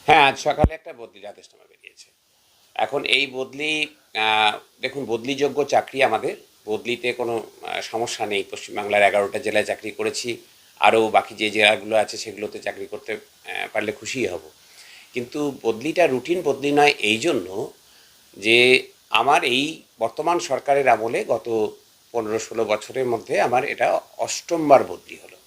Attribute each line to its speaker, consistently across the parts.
Speaker 1: হ্যাঁ, আজ সকালে একটা বদলির আদেশনামা বেরিয়েছে। এখন এই বদলি, দেখুন, বদলিযোগ্য চাকরি আমাদের, বদলিতে কোনো সমস্যা নেই। পশ্চিমবাংলার 11টা জেলায় চাকরি করেছি, আরও বাকি যে জেলাগুলো আছে সেগুলোতে চাকরি করতে পারলে খুশিই হব। কিন্তু বদলিটা রুটিন বদলি নয় এই জন্য যে আমার এই বর্তমান সরকারের আমলে গত 15-16 বছরের মধ্যে আমার এটা অষ্টমবার বদলি হলো।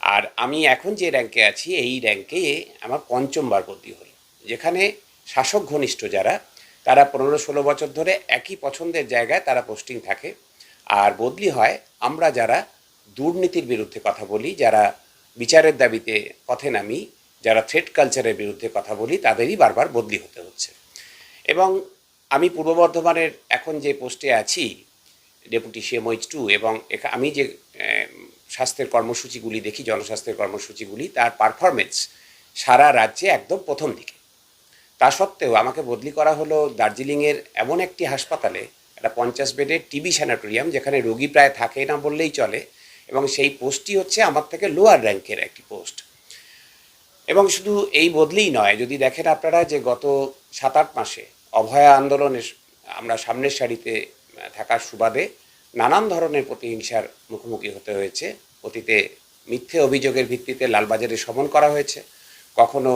Speaker 1: আর আমি এখন যে র্যাঙ্কে আছি এই র্যাঙ্কে আমার পঞ্চমবার বদলি হলো, যেখানে শাসক ঘনিষ্ঠ যারা, তারা 15-16 বছর ধরে একই পছন্দের জায়গায় তারা পোস্টিং থাকে। আর বদলি হয় আমরা যারা দুর্নীতির বিরুদ্ধে কথা বলি, যারা বিচারের দাবিতে পথে নামি, যারা থ্রেট কালচারের বিরুদ্ধে কথা বলি, তাদেরই বারবার বদলি হতে হচ্ছে। এবং আমি পূর্ব বর্ধমানের এখন যে পোস্টে আছি, ডেপুটি সিএমওইচ 2, এবং আমি যে স্বাস্থ্যের কর্মসূচিগুলি দেখি, জনস্বাস্থ্যের কর্মসূচিগুলি, তার পারফরমেন্স সারা রাজ্যে একদম প্রথম দিকে। তা সত্ত্বেও আমাকে বদলি করা হলো দার্জিলিংয়ের এমন একটি হাসপাতালে, একটা 50 বেডের টিবি স্যানাটোরিয়াম, যেখানে রোগী প্রায় থাকে না বললেই চলে, এবং সেই পোস্টটি হচ্ছে আমার থেকে লোয়ার র্যাঙ্কের একটি পোস্ট। এবং শুধু এই বদলিই নয়, যদি দেখেন আপনারা যে গত 7-8 মাসে অভয়া আন্দোলনের আমরা সামনের সারিতে থাকার সুবাদে নানান ধরনের প্রতিহিংসার মুখোমুখি হতে হয়েছে। অতীতে মিথ্যে অভিযোগের ভিত্তিতে লালবাজারে সমন করা হয়েছে, কখনো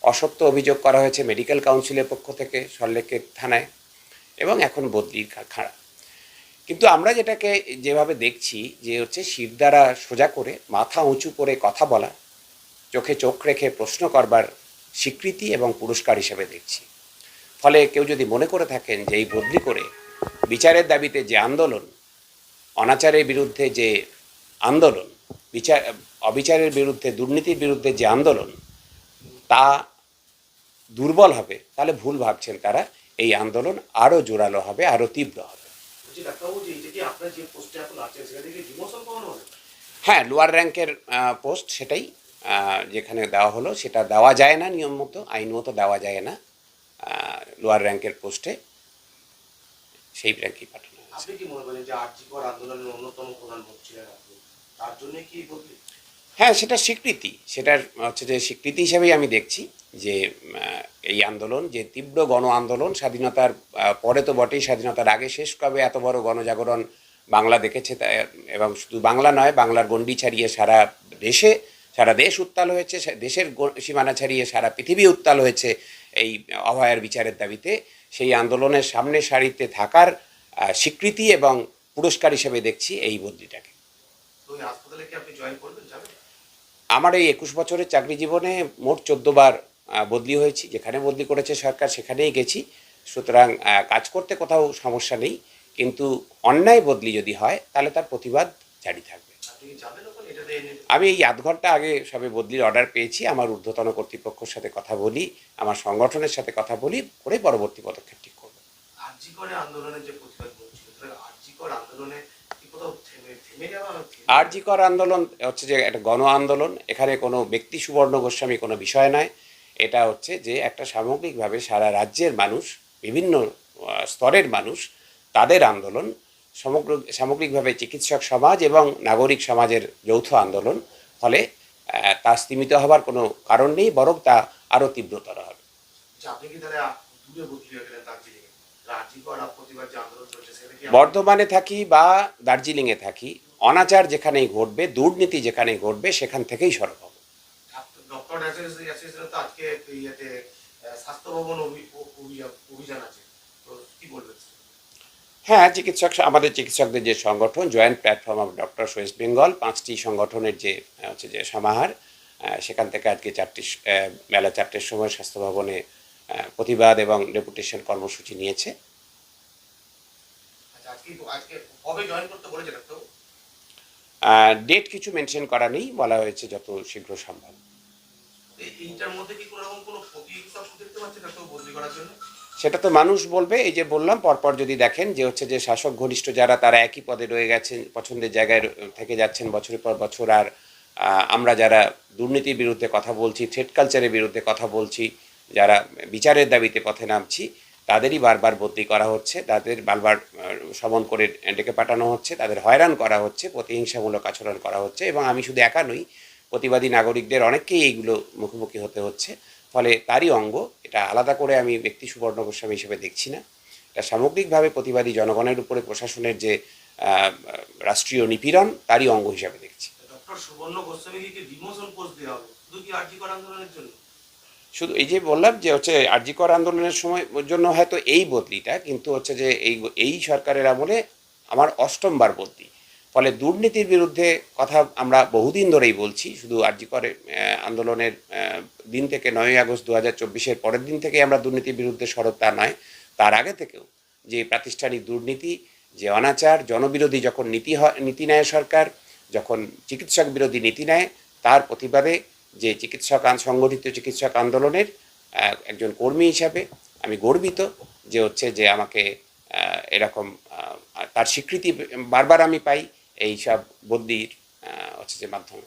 Speaker 1: অসত্য অভিযোগ করা হয়েছে মেডিকেল কাউন্সিলের পক্ষ থেকে সল্টলেকের থানায়, এবং এখন বদলির খাড়া। কিন্তু আমরা যেটাকে যেভাবে দেখছি যে হচ্ছে শিরদাঁড়া সোজা করে, মাথা উঁচু করে কথা বলা, চোখে চোখ রেখে প্রশ্ন করবার স্বীকৃতি এবং পুরস্কার হিসেবে দেখছি। ফলে কেউ যদি মনে করে থাকেন যে এই বদলি করে বিচারের দাবিতে যে আন্দোলন, অনাচারের বিরুদ্ধে যে আন্দোলন, অবিচারের বিরুদ্ধে, দুর্নীতির বিরুদ্ধে যে আন্দোলন, তা দুর্বল হবে, তাহলে ভুল ভাবছেন তারা। এই আন্দোলন আরও জোরালো হবে, আরও তীব্র হবে। হ্যাঁ, লোয়ার র্যাঙ্কের পোস্ট, সেটাই যেখানে দেওয়া হলো, সেটা দেওয়া যায় না নিয়ম মতো, আইন মতো দেওয়া যায় না। লোয়ার র্যাঙ্কের পোস্টে সেই র্যাঙ্কেই পাঠানো হয়েছে।
Speaker 2: আপনি কি মনে করেন যে আরজিকর আন্দোলনের অন্যতম প্রধান ভোট ছিলেন আপনি, তার জন্য কি বদলি?
Speaker 1: হ্যাঁ, সেটা স্বীকৃতি, সেটার হচ্ছে যে স্বীকৃতি হিসেবেই আমি দেখছি যে এই আন্দোলন যে তীব্র গণ আন্দোলন, স্বাধীনতার পরে তো বটেই, স্বাধীনতার আগে শেষ কবে এত বড় গণজাগরণ বাংলা দেখেছে, এবং শুধু বাংলা নয়, বাংলার গণ্ডি ছাড়িয়ে সারা দেশ উত্তাল হয়েছে, দেশের সীমানা ছাড়িয়ে সারা পৃথিবী উত্তাল হয়েছে এই অভয়ার বিচারের দাবিতে। সেই আন্দোলনের সামনে সারিতে থাকার স্বীকৃতি এবং পুরস্কার হিসেবে দেখছি এই বদলিটাকে। আমার এই 21 বছরের চাকরি জীবনে মোট 14 বার বদলি হয়েছি। যেখানে বদলি করেছে সরকার সেখানেই গেছি। সুতরাং কাজ করতে কোথাও সমস্যা নেই, কিন্তু অন্যায় বদলি যদি হয় তাহলে তার প্রতিবাদ জারি থাকবে। আমি এই আধ ঘন্টা আগে সবে বদলির অর্ডার পেয়েছি। আমার ঊর্ধ্বতন কর্তৃপক্ষের সাথে কথা বলি, আমার সংগঠনের সাথে কথা বলি, করে পরবর্তী পদক্ষেপ ঠিক করব। আরজিকর আন্দোলন হচ্ছে যে একটা গণ আন্দোলন, এখানে কোনো ব্যক্তি সুবর্ণ গোস্বামী কোনো বিষয় নয়। এটা হচ্ছে যে একটা সামগ্রিকভাবে সারা রাজ্যের মানুষ, বিভিন্ন স্তরের মানুষ, তাদের আন্দোলন, সামগ্রিকভাবে চিকিৎসক সমাজ এবং নাগরিক সমাজের যৌথ আন্দোলন। ফলে তা স্তীমিত হবার কোনো কারণ নেই, বরং তা আরও তীব্রতর হবে। বর্ধমানে থাকি বা দার্জিলিংয়ে থাকি, অনাচার যেখানেই ঘটবে, দুর্নীতি যেখানেই ঘটবে, সেখান থেকেই সরব হবে। হ্যাঁ, আমাদের চিকিৎসকদের যে সংগঠন joint platform of doctors West Bengal, 5টি সংগঠনের যে হচ্ছে যে সমাহার, সেখান থেকে আজকে বেলা 4টের সময় স্বাস্থ্য ভবনে প্রতিবাদ এবং ডেপুটেশন কর্মসূচি নিয়েছে। ডেট কিছু মেনশন করা নেই, বলা হয়েছে যত শীঘ্র সম্ভব। সেটা তো মানুষ বলবে। এই যে বললাম, পরপর যদি দেখেন যে হচ্ছে যে শাসক ঘনিষ্ঠ যারা, তারা একই পদে রয়ে গেছেন, পছন্দের জায়গায় থেকে যাচ্ছেন বছরের পর বছর, আর আমরা যারা দুর্নীতির বিরুদ্ধে কথা বলছি, থ্রেট কালচারের বিরুদ্ধে কথা বলছি, যারা বিচারের দাবিতে পথে নামছি, তাদেরই বারবার বদলি করা হচ্ছে, তাদের বারবার সমন করে ডেকে পাঠানো হচ্ছে, তাদের হয়রান করা হচ্ছে, প্রতিহিংসামূলক আচরণ করা হচ্ছে। এবং আমি শুধু একা নই, প্রতিবাদী নাগরিকদের অনেককেই এইগুলো মুখোমুখি হতে হচ্ছে। ফলে তারই অঙ্গ, এটা আলাদা করে আমি ব্যক্তি সুবর্ণ গোস্বামী হিসেবে দেখছি না। এটা সামগ্রিকভাবে প্রতিবাদী জনগণের উপরে প্রশাসনের যে রাষ্ট্রীয় নিপীড়ন, তারই অঙ্গ হিসাবে দেখছি।
Speaker 2: ডক্টর সুবর্ণ গোস্বামীকে কি ডিমোশন পোস্ট দেওয়া হবে শুধু কি আরজি কর আন্দোলনের জন্য?
Speaker 1: শুধু এই যে বললাম যে হচ্ছে আরজি কর আন্দোলনের সময় জন্য হয়তো এই বদলিটা, কিন্তু হচ্ছে যে এই সরকারের আমলে আমার অষ্টমবার বদলি। ফলে দুর্নীতির বিরুদ্ধে কথা আমরা বহুদিন ধরেই বলছি। শুধু আরজি করে আন্দোলনের দিন থেকে 9ই আগস্ট 2024-এর পরের দিন থেকে আমরা দুর্নীতির বিরুদ্ধে সরব তা নয়, তার আগে থেকেও যে প্রাতিষ্ঠানিক দুর্নীতি, যে অনাচার, জনবিরোধী যখন নীতি নেয় সরকার, যখন চিকিৎসক বিরোধী নীতি নেয়, তার প্রতিবাদে যে সংগঠিত চিকিৎসক আন্দোলনের একজন কর্মী হিসাবে আমি গর্বিত যে হচ্ছে যে আমাকে এরকম তার স্বীকৃতি বারবার আমি পাই এই সব বদলির হচ্ছে যে মাধ্যমে।